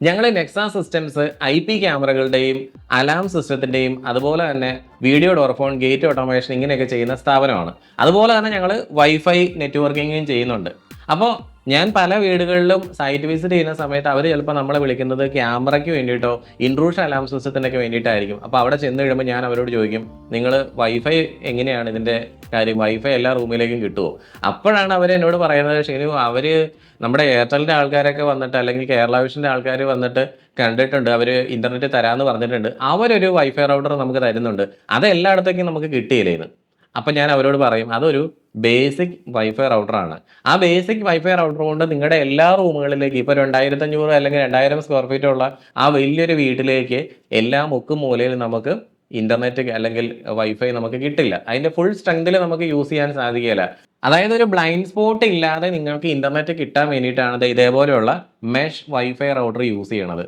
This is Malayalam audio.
ഞങ്ങൾ നെക്സ സിസ്റ്റംസ് IP ക്യാമറകളുടെയും അലാം സിസ്റ്റത്തിൻ്റെയും അതുപോലെ തന്നെ വീഡിയോ ഡോർഫോൺ ഗേറ്റ് ഓട്ടോമേഷൻ ഇങ്ങനെയൊക്കെ ചെയ്യുന്ന സ്ഥാപനമാണ്. അതുപോലെ തന്നെ ഞങ്ങൾ വൈഫൈ നെറ്റ്വർക്കിങ്ങും ചെയ്യുന്നുണ്ട്. അപ്പോൾ ഞാൻ പല വീടുകളിലും സൈറ്റ് വിസിറ്റ് ചെയ്യുന്ന സമയത്ത് അവർ ചിലപ്പോൾ നമ്മളെ വിളിക്കുന്നത് ക്യാമറയ്ക്ക് വേണ്ടിയിട്ടോ ഇൻട്രൂഷൻ അലാം സിസ്റ്റത്തിനൊക്കെ വേണ്ടിയിട്ടായിരിക്കും. അപ്പോൾ അവിടെ ചെന്ന് കഴിയുമ്പോൾ ഞാൻ അവരോട് ചോദിക്കും, നിങ്ങൾ വൈഫൈ എങ്ങനെയാണ് ഇതിൻ്റെ കാര്യം, വൈഫൈ എല്ലാ റൂമിലേക്കും കിട്ടുമോ? അപ്പോഴാണ് അവർ എന്നോട് പറയുന്നത്, ശരി അവർ നമ്മുടെ എയർടെലിൻ്റെ ആൾക്കാരൊക്കെ വന്നിട്ട് അല്ലെങ്കിൽ കേരള വിഷൻ്റെ ആൾക്കാർ വന്നിട്ട് കണ്ടിട്ടുണ്ട്, അവർ ഇൻ്റർനെറ്റ് തരാമെന്ന് പറഞ്ഞിട്ടുണ്ട്, അവരൊരു വൈഫൈ റൗട്ടർ നമുക്ക് തരുന്നുണ്ട്, അത് എല്ലായിടത്തേക്കും നമുക്ക് കിട്ടിയില്ലേന്ന്. അപ്പം ഞാൻ അവരോട് പറയും, അതൊരു ബേസിക് വൈഫൈ റൗട്ടറാണ്. ആ ബേസിക് വൈഫൈ റൗട്ടർ കൊണ്ട് നിങ്ങളുടെ എല്ലാ റൂമുകളിലേക്ക്, ഇപ്പോൾ 2500 അല്ലെങ്കിൽ 2000 സ്ക്വയർ ഫീറ്റ് ഉള്ള ആ വലിയൊരു വീട്ടിലേക്ക് എല്ലാ മുക്കും മൂലയിൽ നമുക്ക് ഇൻ്റർനെറ്റ് അല്ലെങ്കിൽ വൈഫൈ നമുക്ക് കിട്ടില്ല. അതിൻ്റെ ഫുൾ സ്ട്രെങ്തിൽ നമുക്ക് യൂസ് ചെയ്യാൻ സാധിക്കില്ല. അതായത് ഒരു ബ്ലൈൻഡ് സ്പോട്ട് ഇല്ലാതെ നിങ്ങൾക്ക് ഇൻ്റർനെറ്റ് കിട്ടാൻ വേണ്ടിയിട്ടാണ് ഇതേപോലെയുള്ള മെഷ് വൈഫൈ റൗട്ടർ യൂസ് ചെയ്യണത്.